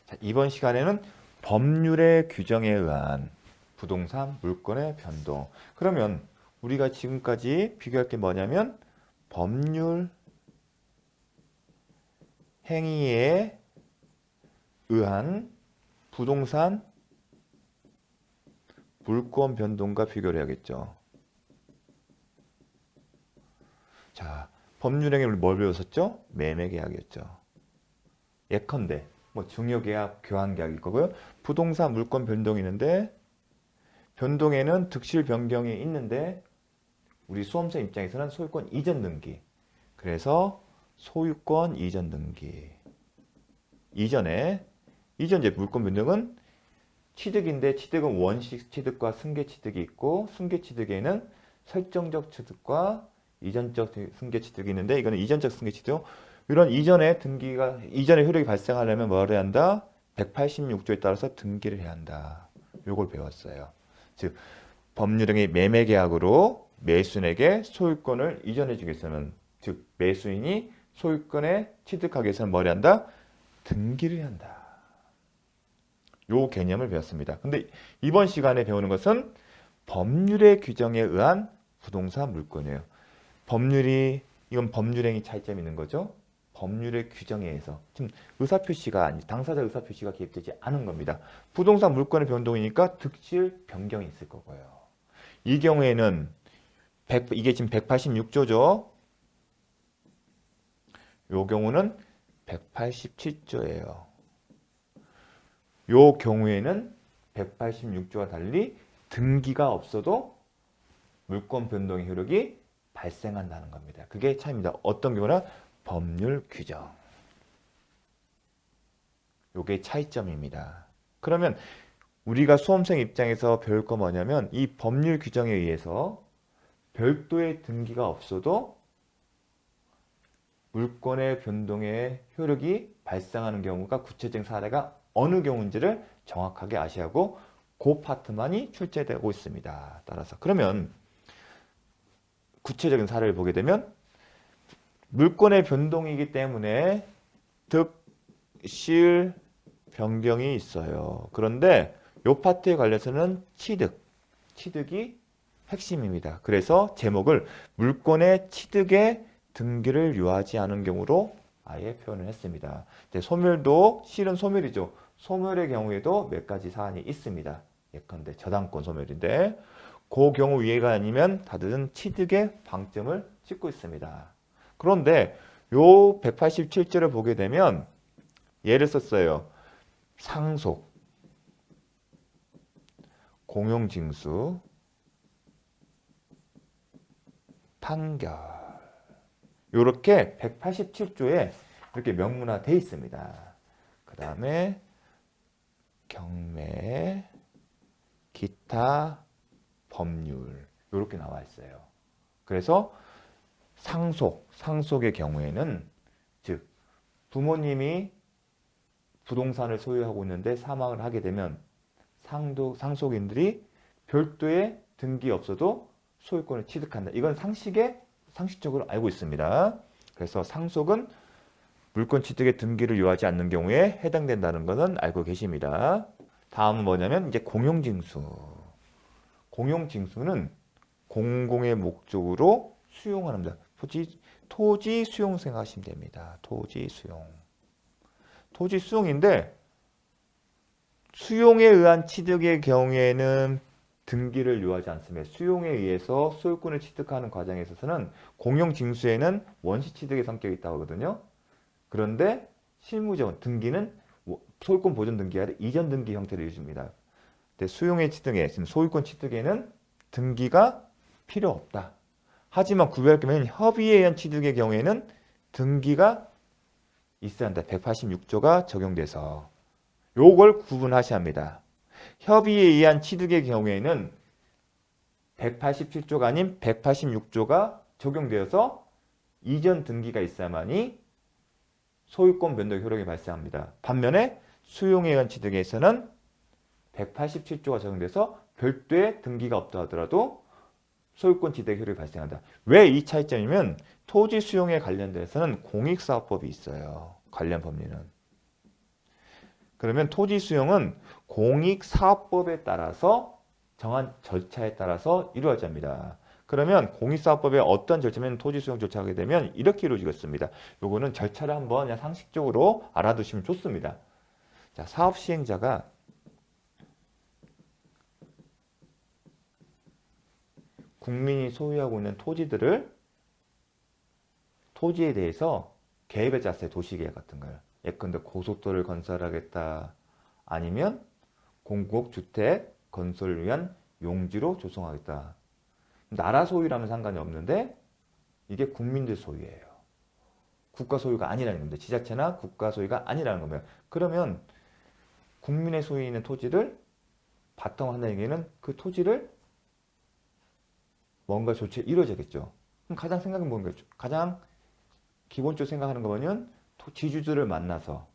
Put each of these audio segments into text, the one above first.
자, 이번 시간에는 법률의 규정에 의한 부동산 물권의 변동. 그러면 우리가 지금까지 비교할 게 뭐냐면 법률 행위에 의한 부동산 물권 변동과 비교를 해야겠죠. 자, 법률 행위를 뭘 배웠었죠? 매매계약이었죠. 예컨대 뭐 중요계약, 교환계약일 거고요. 부동산 물권 변동이 있는데 변동에는 득실 변경이 있는데 우리 수험생 입장에서는 소유권 이전 등기. 그래서 소유권 이전 등기. 이전 이제 물권 변동은 취득인데 취득은 원식 취득과 승계 취득이 있고 승계 취득에는 설정적 취득과 이전적 승계 취득이 있는데 이거는 이전적 승계 취득. 이런 이전의 효력이 발생하려면 뭘 해야 한다? 186조에 따라서 등기를 해야 한다. 요걸 배웠어요. 즉 법률행위 매매계약으로 매수인에게 소유권을 이전해 주기 위해서는 즉 매수인이 소유권에 취득하기 위해서는 뭘 해야 한다? 등기를 해야 한다. 요 개념을 배웠습니다. 근데 이번 시간에 배우는 것은 법률의 규정에 의한 부동산 물권이에요. 이건 법률행위 차이점이 있는 거죠. 법률의 규정에 의해서 지금 당사자 의사표시가 개입되지 않은 겁니다. 부동산 물권의 변동이니까 득실 변경이 있을 거고요. 이 경우에는 이게 지금 186조죠. 요 경우는 187조예요. 요 경우에는 186조와 달리 등기가 없어도 물권 변동의 효력이 발생한다는 겁니다. 그게 차이입니다. 어떤 경우나 법률 규정. 요게 차이점입니다. 그러면 우리가 수험생 입장에서 배울 거 뭐냐면 이 법률 규정에 의해서 별도의 등기가 없어도 물권의 변동의 효력이 발생하는 경우가 구체적인 사례가 어느 경우인지를 정확하게 아셔야 하고 그 파트만이 출제되고 있습니다. 따라서 그러면 구체적인 사례를 보게 되면 물권의 변동이기 때문에 득실 변경이 있어요. 그런데 이 파트에 관해서는 취득이 핵심입니다. 그래서 제목을 물권의 취득의 등기를 유하지 않은 경우로 아예 표현을 했습니다. 소멸도 실은 소멸이죠. 소멸의 경우에도 몇 가지 사안이 있습니다. 예컨대 저당권 소멸인데 그 경우 이해가 아니면 다들은 취득의 방점을 찍고 있습니다. 그런데 요 187조를 보게 되면 예를 썼어요. 상속, 공용징수, 판결 이렇게 187조에 이렇게 명문화되어 있습니다. 그 다음에 경매, 기타, 법률 이렇게 나와 있어요. 그래서 상속의 경우에는 즉 부모님이 부동산을 소유하고 있는데 사망을 하게 되면 상속인들이 별도의 등기 없어도 소유권을 취득한다. 이건 상식적으로 알고 있습니다. 그래서 상속은 물권 취득의 등기를 요하지 않는 경우에 해당된다는 것은 알고 계십니다. 다음은 뭐냐면 이제 공용징수. 공용징수는 공공의 목적으로 수용합니다. 토지 수용 생각하시면 됩니다. 토지 수용인데 수용에 의한 취득의 경우에는 등기를 요하지 않습니다. 수용에 의해서 소유권을 취득하는 과정에 있어서는 공용징수에는 원시 취득의 성격이 있다고 하거든요. 그런데 실무적 등기는 소유권 보존 등기가 아니라 이전 등기 형태를 유지합니다. 수용의 취득에 소유권 취득에는 등기가 필요 없다. 하지만 구별할 경우에는 협의에 의한 취득의 경우에는 등기가 있어야 한다. 186조가 적용돼서 요걸 구분하셔야 합니다. 협의에 의한 취득의 경우에는 187조가 아닌 186조가 적용되어서 이전 등기가 있어야만이 소유권 변동 효력이 발생합니다. 반면에 수용에 의한 취득에서는 187조가 적용돼서 별도의 등기가 없다 하더라도 소유권 취득 효력이 발생한다. 왜 이 차이점이면 토지 수용에 관련돼서는 공익사업법이 있어요. 관련 법리는. 그러면 토지 수용은 공익사업법에 따라서 정한 절차에 따라서 이루어집니다. 그러면 공익사업법에 어떤 절차면 토지 수용 절차가 하게 되면 이렇게 이루어지겠습니다. 요거는 절차를 한번 그냥 상식적으로 알아두시면 좋습니다. 자, 사업 시행자가 국민이 소유하고 있는 토지에 대해서 계획을 짰어요. 도시계획 같은 걸. 예컨대 고속도로를 건설하겠다. 아니면 공공주택 건설을 위한 용지로 조성하겠다. 나라 소유라면 상관이 없는데 이게 국민들 소유예요. 국가 소유가 아니라는 겁니다. 지자체나 국가 소유가 아니라는 겁니다. 그러면 국민의 소유에 있는 토지를 바탕한다는 얘기는 그 토지를 뭔가 조치가 이루어지겠죠. 그럼 가장 생각은 뭔가 가장 기본적으로 생각하는 거는 지주들을 만나서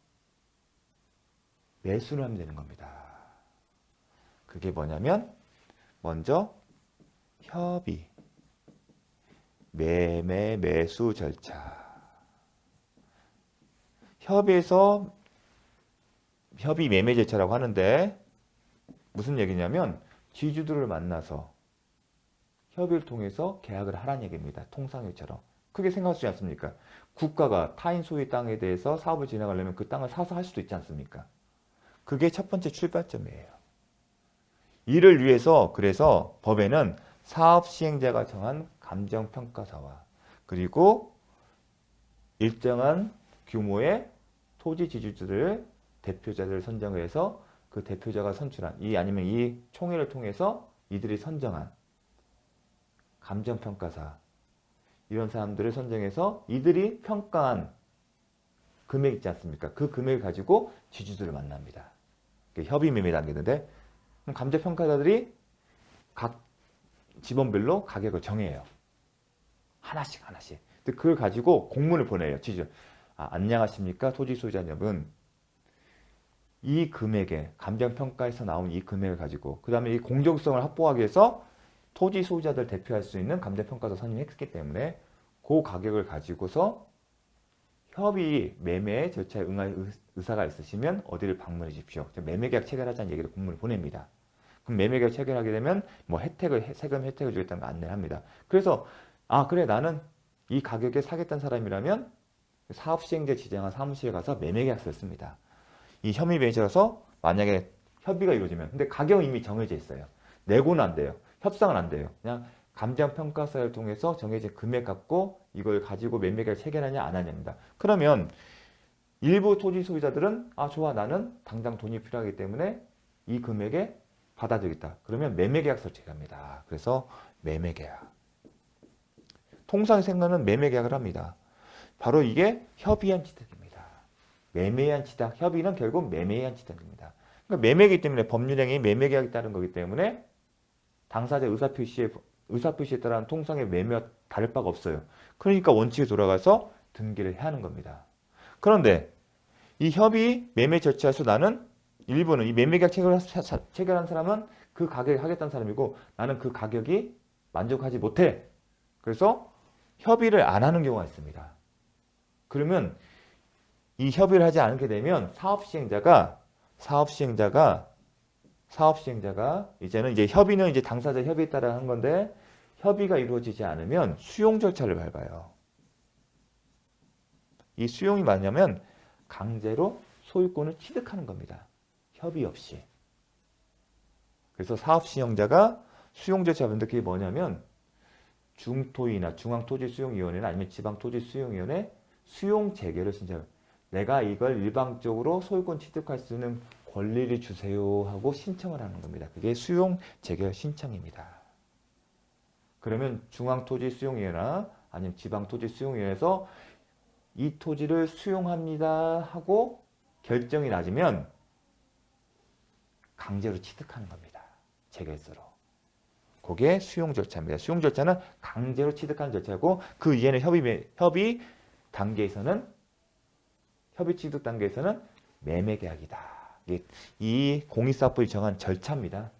매수를 하면 되는 겁니다. 그게 뭐냐면 먼저 협의, 매매, 매수 절차. 협의에서 협의 매매 절차라고 하는데 무슨 얘기냐면 지주들을 만나서 협의를 통해서 계약을 하라는 얘기입니다. 통상회처럼. 크게 생각하지 않습니까? 국가가 타인 소유의 땅에 대해서 사업을 진행하려면 그 땅을 사서 할 수도 있지 않습니까? 그게 첫 번째 출발점이에요. 이를 위해서 그래서 법에는 사업 시행자가 정한 감정평가사와 그리고 일정한 규모의 토지 지주들을 대표자들을 선정을 해서 그 대표자가 선출한 아니면 이 총회를 통해서 이들이 선정한 감정평가사 이런 사람들을 선정해서 이들이 평가한 금액 있지 않습니까? 그 금액을 가지고 지주들을 만납니다. 협의 매매 단계인데 감정평가자들이 각 지번별로 가격을 정해요. 하나씩. 근데 그걸 가지고 공문을 보내요. 지주. 안녕하십니까? 토지 소유자 여러분. 이 금액에 감정평가에서 나온 이 금액을 가지고 그 다음에 이 공정성을 확보하기 위해서 토지 소유자들 대표할 수 있는 감정평가사 선임했기 때문에 그 가격을 가지고서 협의 매매 절차에 응할 의사가 있으시면 어디를 방문해 주십시오. 매매계약 체결하자는 얘기를 공문을 보냅니다. 그럼 매매계약 체결하게 되면 뭐 세금 혜택을 주겠다는 거 안내를 합니다. 그래서 그래 나는 이 가격에 사겠다는 사람이라면 사업시행자 지정한 사무실에 가서 매매계약서를 씁니다. 이 협의 매매자라서 만약에 협의가 이루어지면 근데 가격은 이미 정해져 있어요. 내고는 안 돼요. 협상은 안 돼요. 그냥 감정평가사를 통해서 정해진 금액 갖고 이걸 가지고 매매계약을 체결하냐 안 하냐입니다. 그러면 일부 토지 소유자들은 좋아 나는 당장 돈이 필요하기 때문에 이 금액에 받아들이겠다. 그러면 매매계약서를 체결합니다. 그래서 매매계약. 통상의 생각은 매매계약을 합니다. 바로 이게 협의한 취득입니다. 매매한 취득. 협의는 결국 매매한 취득입니다. 그러니까 매매이기 때문에 법률행위 매매계약이 따른 거기 때문에 당사자 의사표시에 따른 통상의 매매와 다를 바가 없어요. 그러니까 원칙에 돌아가서 등기를 해야 하는 겁니다. 그런데 이 협의 매매 절차에서 나는 일부는 이 매매계약 체결한 사람은 그 가격에 하겠다는 사람이고 나는 그 가격이 만족하지 못해. 그래서 협의를 안 하는 경우가 있습니다. 그러면 이 협의를 하지 않게 되면 사업시행자가 이제는 협의는 이제 당사자 협의에 따라 하는 건데 협의가 이루어지지 않으면 수용 절차를 밟아요. 이 수용이 뭐냐면 강제로 소유권을 취득하는 겁니다. 협의 없이. 그래서 사업시행자가 수용 절차 밟는데 그게 뭐냐면 중토위나 중앙토지수용위원회나 아니면 지방토지수용위원회 수용 재개를 신청해요. 내가 이걸 일방적으로 소유권 취득할 수 있는 권리를 주세요 하고 신청을 하는 겁니다. 그게 수용 재결 신청입니다. 그러면 중앙토지수용위원회나 아니면 지방토지수용위원회에서 이 토지를 수용합니다 하고 결정이 낮으면 강제로 취득하는 겁니다. 재결서로. 그게 수용 절차입니다. 수용 절차는 강제로 취득하는 절차고 그 이후에는 협의 취득 단계에서는 매매계약이다. 이 공익사업법이 정한 절차입니다.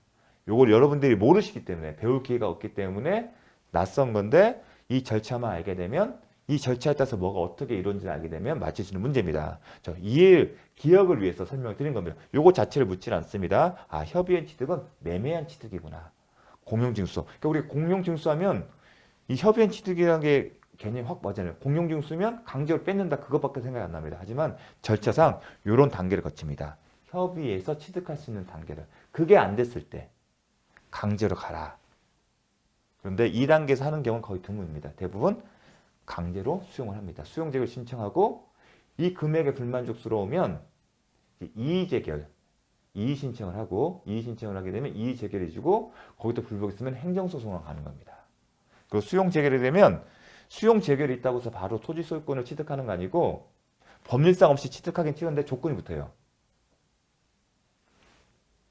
이걸 여러분들이 모르시기 때문에 배울 기회가 없기 때문에 낯선 건데 이 절차만 알게 되면 이 절차에 따라서 뭐가 어떻게 이루어지는지 알게 되면 맞힐 수 있는 문제입니다. 이해, 기억을 위해서 설명을 드린 겁니다. 요거 자체를 묻질 않습니다. 아, 협의한 취득은 매매한 취득이구나. 공용징수. 그러니까 우리 공용징수하면 이 협의한 취득이라는 게 개념이 확 맞잖아요. 공용징수면 강제로 뺏는다 그것밖에 생각이 안 납니다. 하지만 절차상 이런 단계를 거칩니다. 협의해서 취득할 수 있는 단계를. 그게 안 됐을 때 강제로 가라. 그런데 2단계에서 하는 경우는 거의 드뭅니다. 대부분 강제로 수용을 합니다. 수용재결 신청하고 이 금액에 불만족스러우면 이의재결, 이의신청을 하고 이의신청을 하게 되면 이의재결해주고 거기도 불복이 있으면 행정소송을 가는 겁니다. 그리고 수용재결이 되면 수용재결이 있다고 해서 바로 토지 소유권을 취득하는 거 아니고 법률상 없이 취득하긴 취득하는데 조건이 붙어요.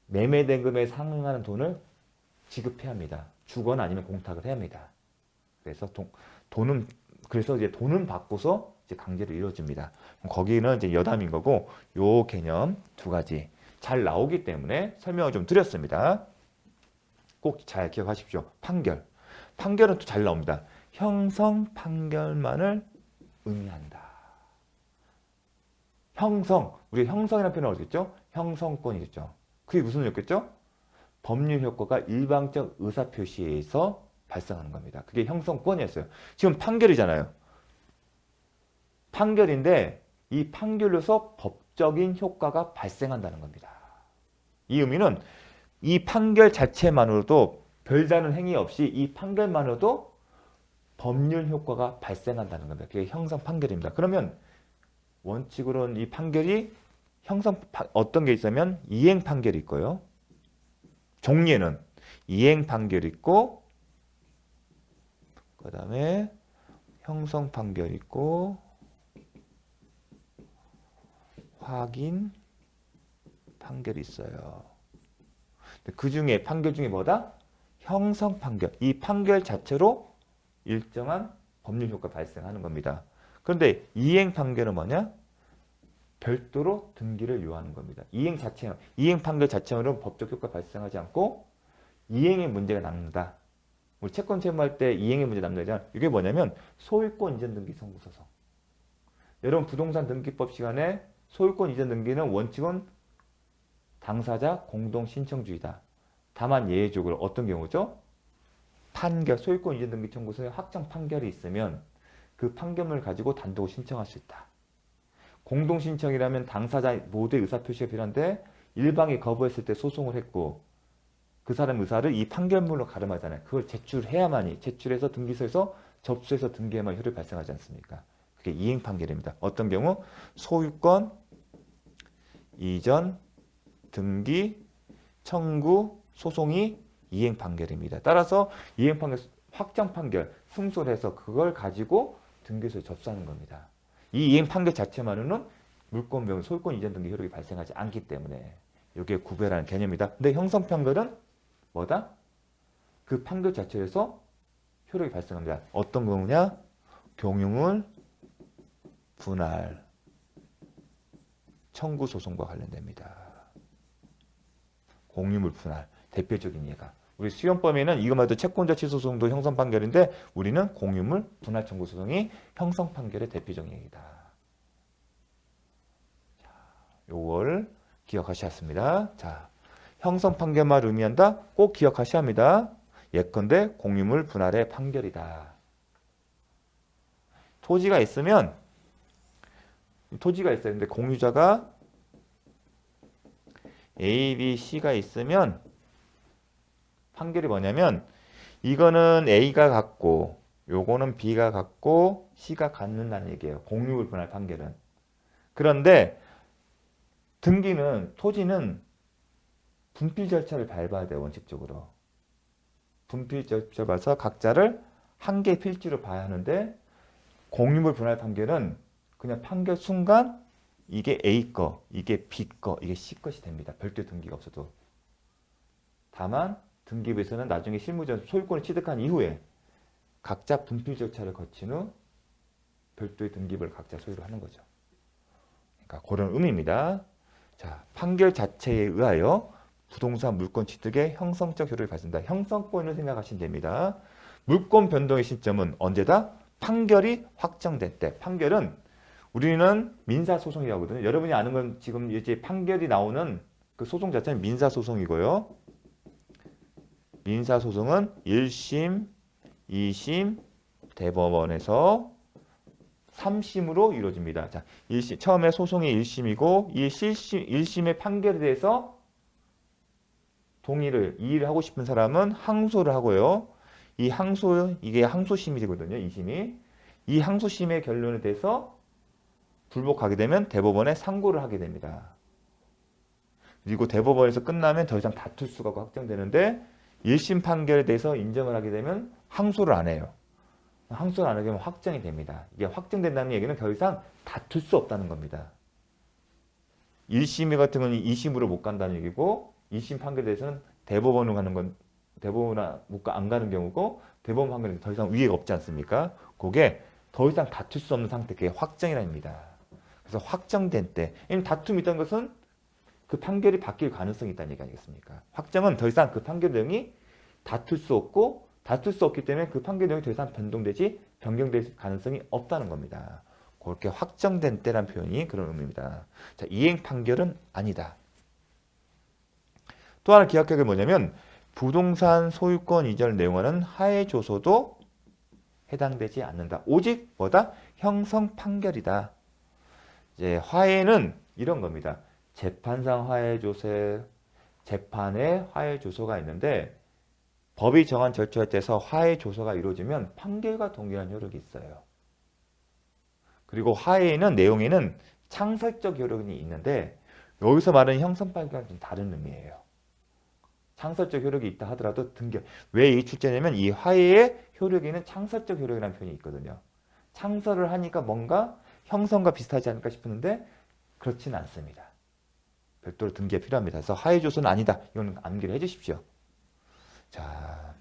매매된 금액에 상응하는 돈을 지급해야 합니다. 주거나 아니면 공탁을 해야 합니다. 그래서 돈은 받고서 이제 강제로 이루어집니다. 거기는 이제 여담인 거고 요 개념 두 가지 잘 나오기 때문에 설명을 좀 드렸습니다. 꼭 잘 기억하십시오. 판결. 판결은 또 잘 나옵니다. 형성 판결만을 의미한다. 형성. 우리 형성이라는 표현을 어디겠죠? 형성권이겠죠. 그게 무슨 의미였겠죠? 법률 효과가 일방적 의사표시에 의해서 발생하는 겁니다. 그게 형성권이었어요. 지금 판결이잖아요. 판결인데 이 판결로서 법적인 효과가 발생한다는 겁니다. 이 의미는 이 판결 자체만으로도 별다른 행위 없이 이 판결만으로도 법률 효과가 발생한다는 겁니다. 그게 형성 판결입니다. 그러면 원칙으로는 이 판결이 어떤 게 있으면 이행 판결이 있고요. 종리에는 이행 판결이 있고 그 다음에 형성 판결이 있고 확인 판결이 있어요. 그 중에 판결 중에 뭐다? 형성 판결. 이 판결 자체로 일정한 법률 효과 발생하는 겁니다. 그런데 이행 판결은 뭐냐? 별도로 등기를 요하는 겁니다. 이행 판결 자체로는 법적 효과 발생하지 않고 이행의 문제가 남는다. 우리 채권 채무할 때 이행의 문제 남는다. 이게 뭐냐면 소유권 이전 등기 청구 소송. 여러분 부동산 등기법 시간에 소유권 이전 등기는 원칙은 당사자 공동 신청주의다. 다만 예외적으로 어떤 경우죠? 판결, 소유권 이전 등기 청구서에 확정 판결이 있으면 그 판결문을 가지고 단독 신청할 수 있다. 공동 신청이라면 당사자 모두의 의사표시가 필요한데 일방이 거부했을 때 소송을 했고 그 사람 의사를 이 판결문으로 가름하잖아요. 그걸 제출해야만이 제출해서 등기소에서 접수해서 등기해야만 효력이 발생하지 않습니까? 그게 이행 판결입니다. 어떤 경우? 소유권 이전 등기 청구 소송이 이행 판결입니다. 따라서 이행 판결 확정 판결 승소를 해서 그걸 가지고 등기소에 접수하는 겁니다. 이 이행 판결 자체만으로는 물권 변경 소유권 이전 등기 효력이 발생하지 않기 때문에 이게 구별하는 개념이다. 근데 형성 판결은 뭐다? 그 판결 자체에서 효력이 발생합니다. 어떤 경우냐? 경유물 분할 청구 소송과 관련됩니다. 공유물 분할 대표적인 예가 우리 수용범위는 이것만 해도 채권자 취소 소송도 형성 판결인데 우리는 공유물 분할 청구 소송이 형성 판결의 대표적인 예이다. 자, 요걸 기억하셔야습니다. 자, 형성 판결만 의미한다. 꼭 기억하셔야 합니다. 예컨대 공유물 분할의 판결이다. 토지가 있어요. 근데 공유자가 A, B, C가 있으면 판결이 뭐냐면 이거는 A가 갖고 요거는 B가 갖고 C가 갖는다는 얘기예요. 공유물 분할 판결은. 그런데 토지는 분필 절차를 밟아야 돼요. 원칙적으로. 분필 절차 밟아서 각자를 한 개의 필지로 봐야 하는데 공유물 분할 판결은 그냥 판결 순간 이게 A 거, 이게 B 거, 이게 C 것이 됩니다. 별도의 등기가 없어도. 다만 등기부에서는 나중에 실무전 소유권을 취득한 이후에 각자 분필 절차를 거친 후 별도의 등기부를 각자 소유로 하는 거죠. 그러니까 그런 의미입니다. 자, 판결 자체에 의하여 부동산 물권 취득의 형성적 효력이 발생한다. 형성권을 생각하시면 됩니다. 물권 변동의 시점은 언제다? 판결이 확정될 때, 판결은 우리는 민사소송이라고 하거든요. 여러분이 아는 건 지금 이제 판결이 나오는 그 소송 자체는 민사소송이고요. 민사소송은 1심, 2심, 대법원에서 3심으로 이루어집니다. 자, 1심, 처음에 소송이 1심이고 이 1심의 판결에 대해서 이의를 하고 싶은 사람은 항소를 하고요. 이게 항소심이 되거든요. 2심이. 이 항소심의 결론에 대해서 불복하게 되면 대법원에 상고를 하게 됩니다. 그리고 대법원에서 끝나면 더 이상 다툴 수가 없고 확정되는데 1심 판결에 대해서 인정을 하게 되면 항소를 안 해요. 항소를 안 하게 되면 확정이 됩니다. 이게 확정된다는 얘기는 더 이상 다툴 수 없다는 겁니다. 1심이 같은 건 2심으로 못 간다는 얘기고 2심 판결에 대해서는 대법원으로 가는 건 대법원 안 가는 경우고 대법원 판결에 더 이상 위해가 없지 않습니까? 그게 더 이상 다툴 수 없는 상태, 그게 확정이랍니다. 그래서 확정된 때, 다툼이 있다는 것은 그 판결이 바뀔 가능성이 있다는 얘기 아니겠습니까? 확정은 더 이상 그 판결 내용이 다툴 수 없기 때문에 그 판결 내용이 더 이상 변경될 가능성이 없다는 겁니다. 그렇게 확정된 때란 표현이 그런 의미입니다. 자, 이행 판결은 아니다. 또 하나 기억할 게 뭐냐면 부동산 소유권 이전을 내용하는 하해 조서도 해당되지 않는다. 오직 뭐다? 형성 판결이다. 이제 화해는 이런 겁니다. 재판상 화해 조서, 재판에 화해 조서가 있는데 법이 정한 절차에 따라서 화해 조서가 이루어지면 판결과 동일한 효력이 있어요. 그리고 화해는 내용에는 창설적 효력이 있는데 여기서 말하는 형성 판결은 좀 다른 의미예요. 창설적 효력이 있다 하더라도 왜 이 출제냐면 이 화해의 효력에는 창설적 효력이라는 표현이 있거든요. 창설을 하니까 뭔가 형성과 비슷하지 않을까 싶었는데 그렇진 않습니다. 별도로 등기가 필요합니다. 그래서 화해 조서는 아니다. 이건 암기를 해주십시오. 자,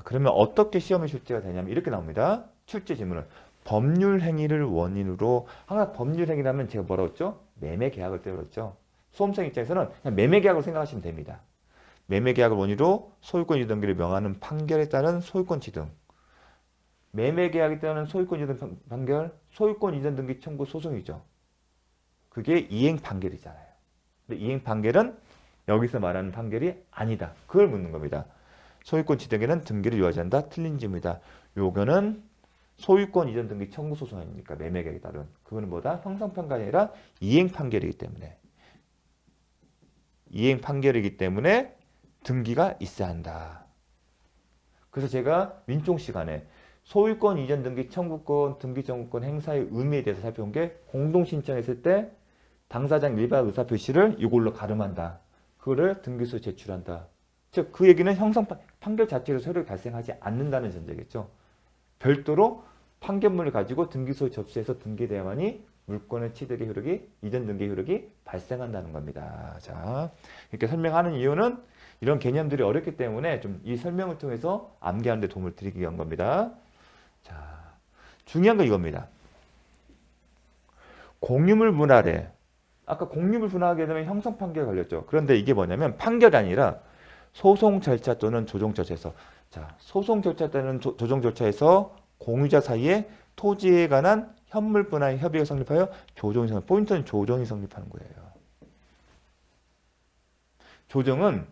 그러면 어떻게 시험에 출제가 되냐면 이렇게 나옵니다. 출제 지문은 법률 행위를 원인으로, 항상 법률 행위라면 제가 뭐라고 했죠? 매매 계약을 때렸죠. 수험생 입장에서는 그냥 매매 계약으로 생각하시면 됩니다. 매매 계약을 원인으로 소유권 이전 등기를 명하는 판결에 따른 소유권 취득. 매매 계약에 따른 소유권 이전 판결, 소유권 이전 등기 청구 소송이죠. 그게 이행 판결이잖아요. 근데 이행 판결은 여기서 말하는 판결이 아니다. 그걸 묻는 겁니다. 소유권 취득에는 등기를 요하지 않는다. 틀린 질문이다. 요거는 소유권 이전 등기 청구 소송 아닙니까? 매매 계약에 따른. 그거는 뭐다? 형성 판결이 아니라 이행 판결이기 때문에. 이행 판결이기 때문에 등기가 있어야 한다. 그래서 제가 민총 시간에 소유권 이전 등기 청구권, 등기 청구권 행사의 의미에 대해서 살펴본 게 공동신청했을 때 당사장 일반 의사표시를 이걸로 가름한다. 그거를 등기소에 제출한다. 즉 그 얘기는 형성 판결 자체로 효력이 발생하지 않는다는 전제겠죠. 별도로 판결문을 가지고 등기소에 접수해서 등기돼야만이 물권의 취득의 효력이, 이전 등기 효력이 발생한다는 겁니다. 자, 이렇게 설명하는 이유는 이런 개념들이 어렵기 때문에 좀 이 설명을 통해서 암기하는 데 도움을 드리기 위한 겁니다. 자, 중요한 건 이겁니다. 공유물 분할에, 아까 공유물 분할하게 되면 형성 판결이 걸렸죠. 그런데 이게 뭐냐면 판결이 아니라 소송 절차 또는 조정 절차에서, 자, 소송 절차 또는 조정 절차에서 공유자 사이에 토지에 관한 현물 분할 협의가 성립하여 조정이 성립. 포인트는 조정이 성립하는 거예요. 조정은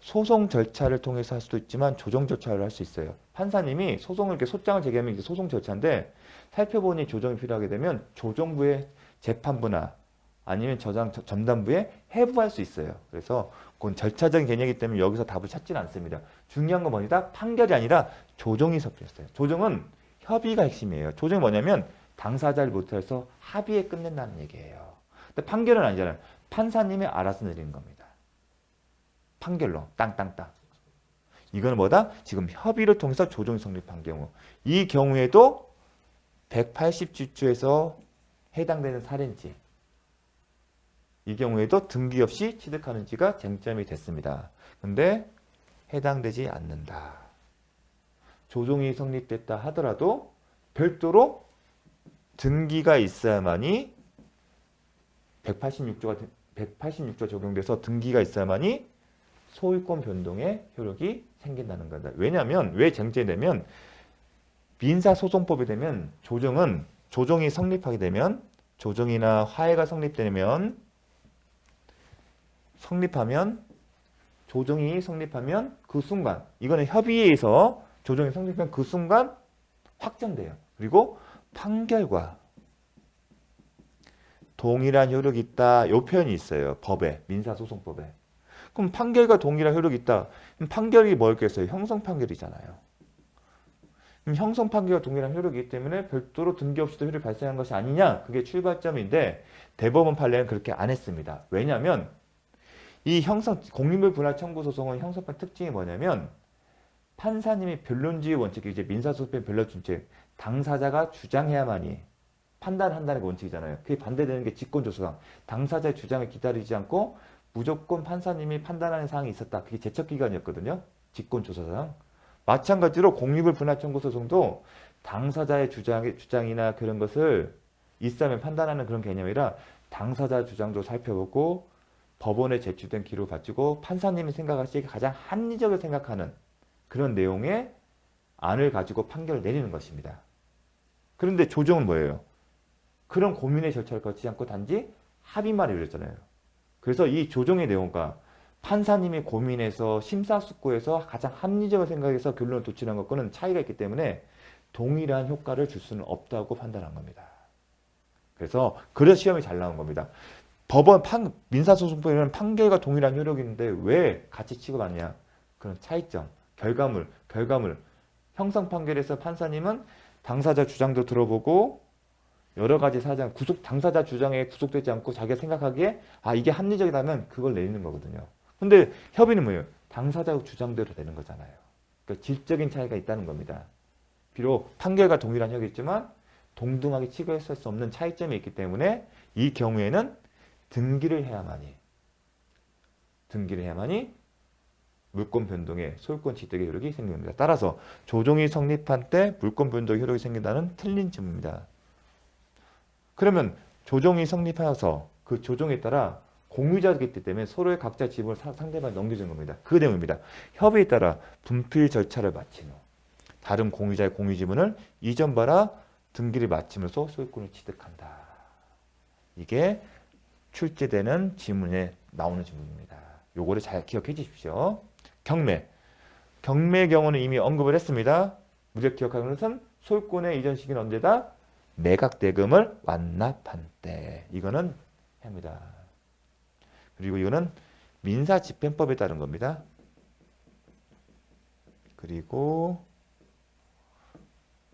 소송 절차를 통해서 할 수도 있지만 조정 절차를 할 수 있어요. 판사님이 소송을 이렇게 소장을 제기하면 이게 소송 절차인데 살펴보니 조정이 필요하게 되면 조정부의 재판부나 아니면 전담부에 해부할 수 있어요. 그래서 그건 절차적인 개념이기 때문에 여기서 답을 찾지는 않습니다. 중요한 건 뭐냐? 판결이 아니라 조정이 섞였어요. 조정은 협의가 핵심이에요. 조정이 뭐냐면 당사자를 못해서 합의에 끝낸다는 얘기예요. 근데 판결은 아니잖아요. 판사님이 알아서 내리는 겁니다. 판결로 땅땅땅. 이거는 뭐다? 지금 협의를 통해서 조정이 성립한 경우. 이 경우에도 180주에서 해당되는 사례인지, 이 경우에도 등기 없이 취득하는지가 쟁점이 됐습니다. 근데 해당되지 않는다. 조정이 성립됐다 하더라도 별도로 등기가 있어야만이 186조가 적용돼서 등기가 있어야만이 소유권 변동의 효력이 생긴다는 거다. 왜냐하면 왜 쟁점이 되면 민사소송법이 되면 조정이 성립하게 되면 조정이나 화해가 조정이 성립하면 그 순간 이거는 협의에 의해서 조정이 성립하면 그 순간 확정돼요. 그리고 판결과 동일한 효력이 있다. 이 표현이 있어요. 법에, 민사소송법에. 그럼 판결과 동일한 효력이 있다. 그럼 판결이 뭐였겠어요? 형성 판결이잖아요. 그럼 형성 판결과 동일한 효력이 있기 때문에 별도로 등기 없이도 효력이 발생한 것이 아니냐? 그게 출발점인데 대법원 판례는 그렇게 안 했습니다. 왜냐하면 이 공유물 분할 청구 소송은 형성판 특징이 뭐냐면 판사님이 변론주의 원칙이 이제 민사소송법 변론준칙 당사자가 주장해야만이 판단한다는 게 원칙이잖아요. 그게 반대되는 게 직권조사상. 당사자의 주장을 기다리지 않고 무조건 판사님이 판단하는 사항이 있었다. 그게 제척기간이었거든요. 직권조사상. 마찬가지로 공유물 분할 청구 소송도 당사자의 주장이나 그런 것을 있으면 판단하는 그런 개념이 아니라 당사자 주장도 살펴보고 법원에 제출된 기록을 가지고 판사님이 생각하시기에 가장 합리적으로 생각하는 그런 내용의 안을 가지고 판결을 내리는 것입니다. 그런데 조정은 뭐예요? 그런 고민의 절차를 거치지 않고 단지 합의만 이루어졌잖아요. 그래서 이 조정의 내용과 판사님이 고민해서 심사숙고해서 가장 합리적으로 생각해서 결론을 도출한 것과는 차이가 있기 때문에 동일한 효과를 줄 수는 없다고 판단한 겁니다. 그래서 시험이 잘 나온 겁니다. 민사소송법에는 판결과 동일한 효력이 있는데 왜 같이 취급하느냐? 그런 차이점, 결과물. 형성 판결에서 판사님은 당사자 주장도 들어보고 여러 가지 사정, 당사자 주장에 구속되지 않고 자기가 생각하기에 이게 합리적이라면 그걸 내리는 거거든요. 근데 협의는 뭐예요? 당사자 주장대로 되는 거잖아요. 그러니까 질적인 차이가 있다는 겁니다. 비록 판결과 동일한 효력이 있지만 동등하게 취급할 수 없는 차이점이 있기 때문에 이 경우에는 등기를 해야만이 물권 변동의 소유권 취득의 효력이 생깁니다. 따라서 조정이 성립한 때 물권 변동의 효력이 생긴다는 틀린 질문입니다. 그러면 조정이 성립하여서 그 조정에 따라 공유자이기 때문에 서로의 각자 지분을 상대방에 넘겨주는 겁니다. 그 내용입니다. 협의에 따라 분필 절차를 마친 후 다른 공유자의 공유 지분을 이전바라 등기를 마치면서 소유권을 취득한다. 이게 출제되는 지문에 나오는 지문입니다. 요거를 잘 기억해 주십시오. 경매의 경우는 이미 언급을 했습니다. 무죄 기억하는 것은 소유권의 이전 시기는 언제다? 매각대금을 완납한 때. 이거는 합니다. 그리고 이거는 민사집행법에 따른 겁니다. 그리고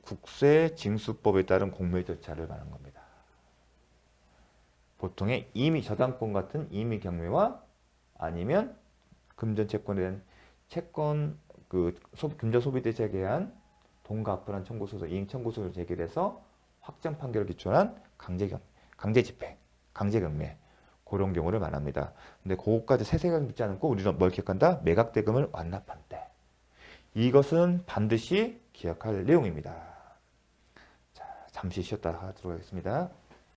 국세징수법에 따른 공매 절차를 말하는 겁니다. 보통의 임의 저당권 같은 임의 경매와 아니면 금전채권에 대한 금전소비대 제기한 동가압부란 청구소송, 이행청구소를 제기해서 확정 판결을 기초한 강제집행, 강제경매 그런 경우를 말합니다. 근데 그것까지 세세하게 묻지 않고 우리는 뭘 기억한다? 매각대금을 완납한 때. 이것은 반드시 기억할 내용입니다. 자, 잠시 쉬었다 하도록 하겠습니다.